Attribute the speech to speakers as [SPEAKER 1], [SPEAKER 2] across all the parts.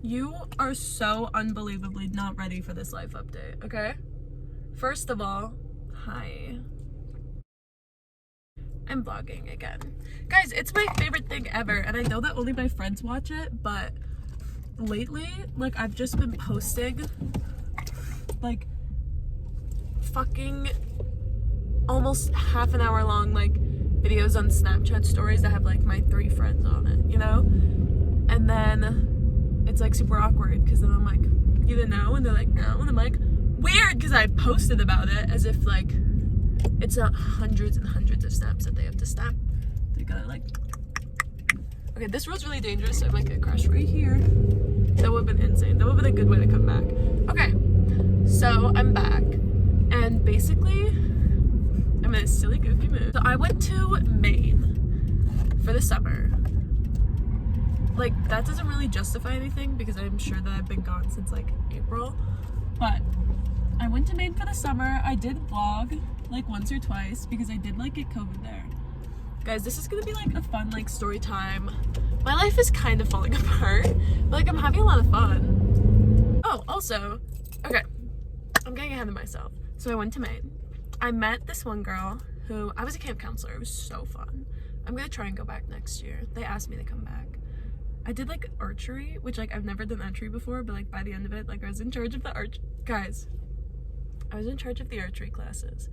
[SPEAKER 1] You are so unbelievably not ready for this life update, okay? First of all, hi. I'm vlogging again. Guys, it's my favorite thing ever, and I know that only my friends watch it, but lately, like, I've just been posting, like, fucking almost half an hour long, like, videos on Snapchat stories that have, like, my 3 friends on it, you know? And then it's, like, super awkward, because then I'm like, you didn't know? And they're like, no. And I'm like, weird, because I posted about it as if, like, it's hundreds and hundreds of snaps that they have to snap. They gotta, like... Okay, this road's really dangerous, so I might get crashed right here. That would have been insane. That would have been a good way to come back. Okay, so I'm back. And basically, I'm in a silly, goofy mood. So I went to Maine for the summer. Like, that doesn't really justify anything because I'm sure that I've been gone since, like, April. But I went to Maine for the summer. I did vlog, like, once or twice because I did, like, get COVID there. Guys, this is gonna be, like, a fun, like, story time. My life is kind of falling apart, but, like, I'm having a lot of fun. Oh, also, okay, I'm getting ahead of myself. So I went to Maine. I met this one girl who, I was a camp counselor. It was so fun. I'm gonna try and go back next year. They asked me to come back. I did, like, archery, which, like, I've never done archery before, but, like, by the end of it, like, I was in charge of the guys, I was in charge of the archery classes.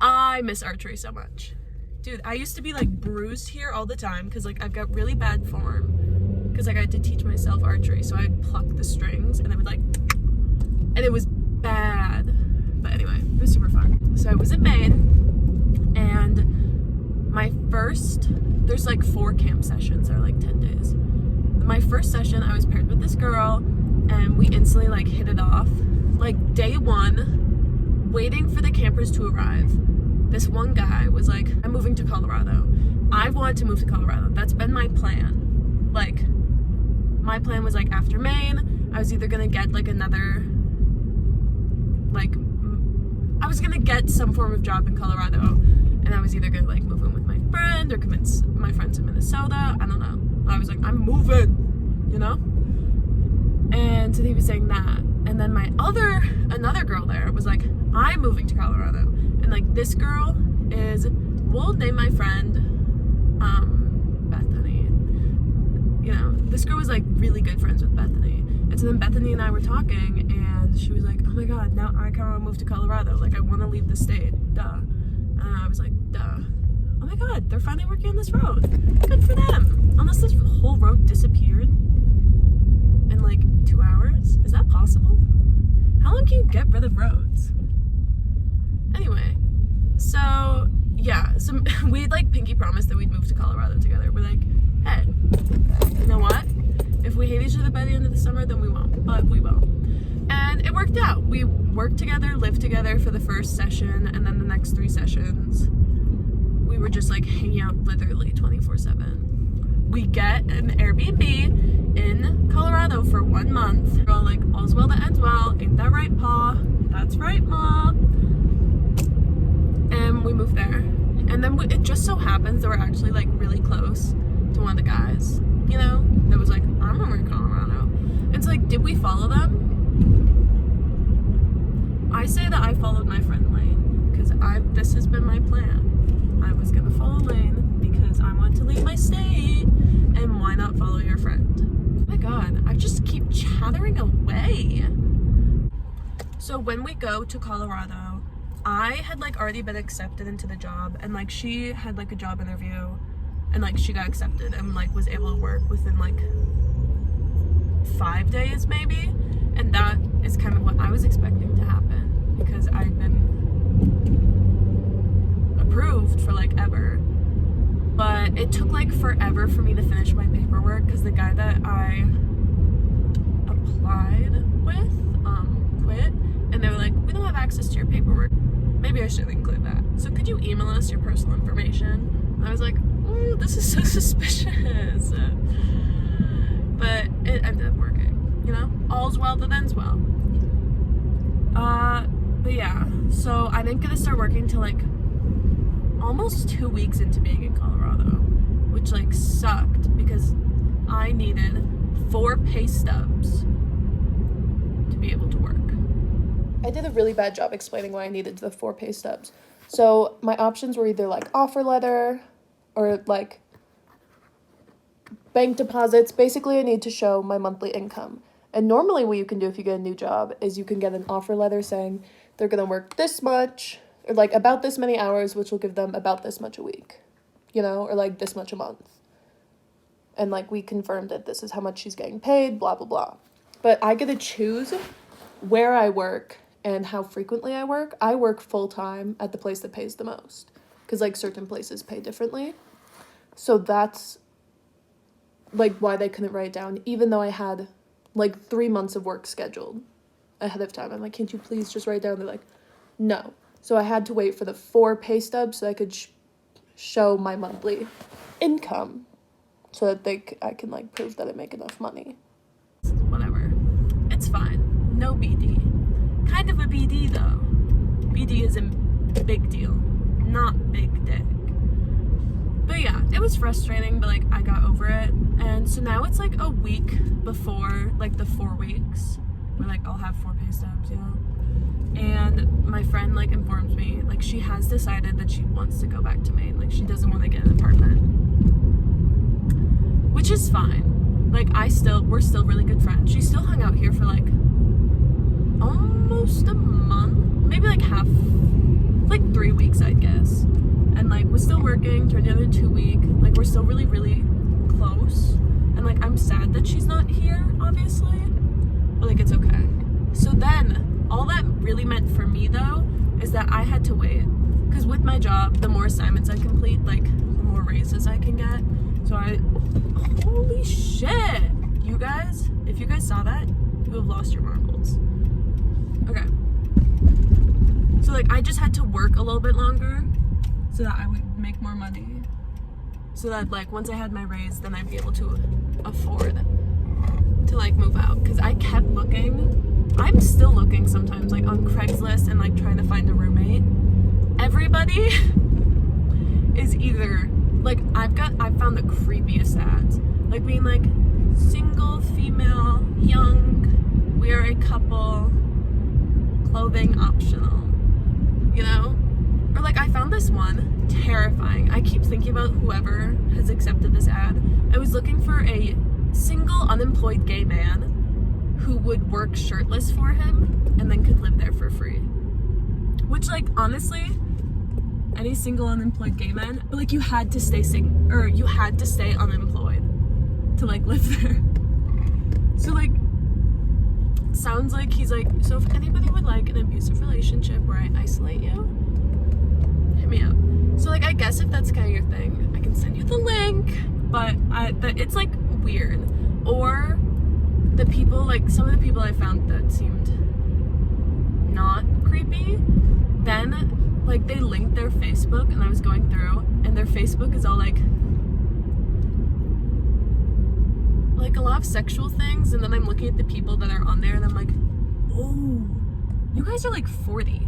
[SPEAKER 1] I miss archery so much. Dude, I used to be, like, bruised here all the time because, like, I've got really bad form because, like, I had to teach myself archery, so I'd pluck the strings and it would, like, and it was bad. But anyway, it was super fun. So I was in Maine, and my first, there's, like, 4 camp sessions that are, like, 10 days. My first session, I was paired with this girl, and we instantly, like, hit it off. Like, day 1, waiting for the campers to arrive, this one guy was like, I'm moving to Colorado. I wanted to move to Colorado. That's been my plan. Like, my plan was, like, after Maine, I was either gonna get, like, another, like, I was gonna get some form of job in Colorado, and I was either gonna, like, move in with my friend or convince my friends in Minnesota. I don't know. But I was like, I'm moving, you know? And so he was saying that. And then another girl there was like, I'm moving to Colorado. And, like, this girl is, we'll name my friend, Bethany. You know, this girl was, like, really good friends with Bethany. And so then Bethany and I were talking, and she was like, oh my god, now I kind of want to move to Colorado. Like, I want to leave the state. Duh. And I was like, duh. Oh my god, they're finally working on this road. Good for them. Unless this whole road disappeared in, like, 2 hours? Is that possible? How long can you get rid of roads? Anyway, so, yeah, so we, like, pinky promised that we'd move to Colorado together. We're like, hey, you know what? If we hate each other by the end of the summer, then we won't, but we will. And it worked out. We worked together, lived together for the first session, and then the next 3 sessions, we were just, like, hanging out literally 24/7. We get an Airbnb in Colorado for 1 month. We're all like, all's well that ends well. Ain't that right, Pa? That's right, Ma. And we moved there. And then it just so happens that we're actually, like, really close to one of the guys, you know, that was like, I'm moving to Colorado. And so, like, did we follow them? I say that I followed my friend Lane because this has been my plan. I was gonna follow Lane because I want to leave my state, and why not follow your friend? Oh my god, I just keep chattering away. So when we go to Colorado, I had, like, already been accepted into the job, and, like, she had, like, a job interview, and, like, she got accepted and, like, was able to work within, like, 5 days maybe, and that is kind of what I was expecting to happen because I've been approved for, like, ever. But it took, like, forever for me to finish my paperwork because the guy that I applied with quit, and they were like, we don't have access to your paperwork. Maybe I should include that. So could you email us your personal information? And I was like, ooh, this is so suspicious. But it ended up working, you know? All's well that ends well. But yeah, so I didn't get to start working till, like, almost 2 weeks into being in Colorado, which, like, sucked because I needed 4 pay stubs to be able to work. I did a really bad job explaining why I needed the 4 pay stubs. So my options were either like offer letter or like bank deposits. Basically, I need to show my monthly income. And normally what you can do if you get a new job is you can get an offer letter saying they're going to work this much or like about this many hours, which will give them about this much a week, you know, or like this much a month. And like we confirmed that this is how much she's getting paid, blah, blah, blah. But I get to choose where I work and how frequently I work. I work full-time at the place that pays the most because like certain places pay differently. So that's like why they couldn't write it down, even though I had like 3 months of work scheduled ahead of time. I'm like, can't you please just write it down? They're like, no. So I had to wait for the 4 pay stubs so I could show my monthly income so that I can like prove that I make enough money. Whatever. It's fine. No BD. Kind of a BD though. BD is a big deal, not big dick. But yeah, it was frustrating, but like I got over it. And so now it's like a week before like the 4 weeks where like I'll have 4 pay stubs, you know? And my friend like informs me, like she has decided that she wants to go back to Maine. Like she doesn't want to get an apartment. Which is fine. Like we're still really good friends. She still hung out here for like almost a month, maybe like 3 weeks, I guess. And like was still working during the other 2 week. Like we're still really, really close. And like I'm sad that she's not here, obviously. But like it's okay. So then all that really meant for me though is that I had to wait. Because with my job, the more assignments I complete, like the more raises I can get. So holy shit! You guys, if you guys saw that, you have lost your marbles. Okay. So like I just had to work a little bit longer so that I would make more money. So that like once I had my raise, then I'd be able to afford to like move out. Because I kept looking. I'm still looking sometimes like on Craigslist and like trying to find a roommate. Everybody is either like I've found the creepiest ads. Like being like single, female, young, we are a couple, clothing optional, you know? Or like I found this one terrifying. I keep thinking about whoever has accepted this ad. I was looking for a single unemployed gay man who would work shirtless for him and then could live there for free. Which like honestly, any single unemployed gay man, but like you had to stay you had to stay unemployed to like live there. So like sounds like he's like, so if anybody would like an abusive relationship where I isolate you, hit me up. So like I guess if that's kind of your thing, I can send you the link, but it's like weird. Or the people, like some of the people I found that seemed not creepy, then like they linked their Facebook and I was going through and their Facebook is all like a lot of sexual things, and then I'm looking at the people that are on there and I'm like, oh, you guys are like 40.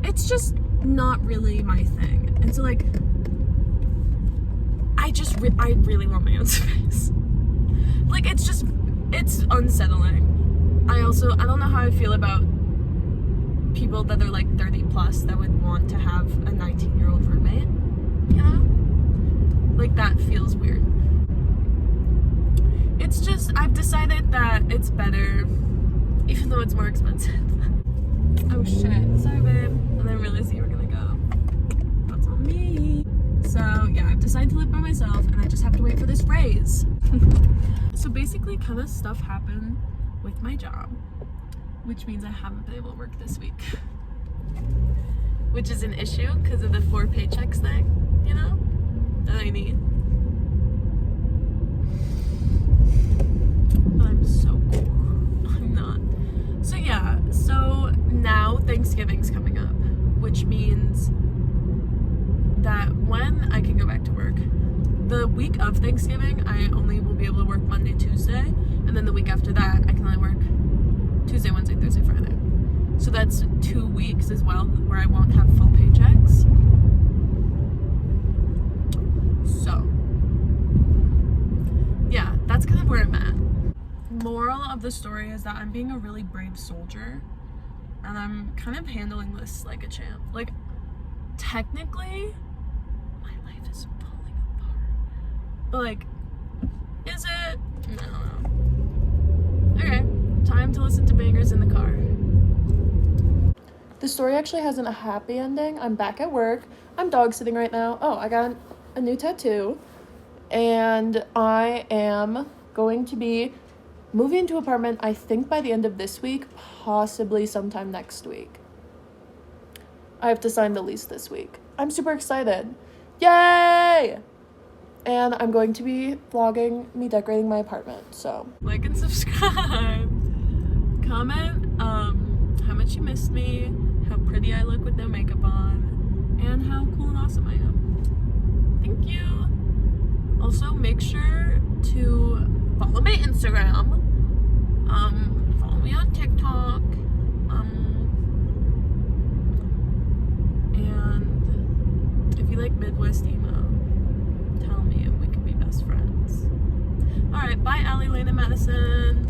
[SPEAKER 1] It's just not really my thing. And so like I really want my own space. Like it's unsettling. I don't know how I feel about people that are like 30 plus that would want to have a 19-year-old roommate, you know? Like that feels weird. It's just, I've decided that it's better, even though it's more expensive. Oh shit, sorry babe. And I realized you were gonna go. That's on me. So yeah, I've decided to live by myself and I just have to wait for this raise. So basically kind of stuff happened with my job, which means I haven't been able to work this week. Which is an issue because of the 4 paychecks thing, you know, that I need. But I'm so cool. I'm not. So yeah, so now Thanksgiving's coming up, which means that when I can go back to work, the week of Thanksgiving, I only will be able to work Monday, Tuesday, and then the week after that, I can only work Tuesday, Wednesday, Thursday, Friday. So that's 2 weeks as well where I won't have full paychecks. So that's kind of where I'm at. Moral of the story is that I'm being a really brave soldier, and I'm kind of handling this like a champ. Like, technically, my life is falling apart. But, like, is it? I don't know. Okay, time to listen to bangers in the car. The story actually hasn't a happy ending. I'm back at work. I'm dog sitting right now. Oh, I got a new tattoo. And I am going to be moving into an apartment, I think by the end of this week, possibly sometime next week. I have to sign the lease this week. I'm super excited. Yay! And I'm going to be vlogging me decorating my apartment, so. Like and subscribe. Comment how much you missed me, how pretty I look with no makeup on, and how cool and awesome I am. Thank you. Also, make sure to follow my Instagram. Follow me on TikTok. And if you like Midwest emo, tell me and we can be best friends. Alright, bye Allie, Lane, and Madison.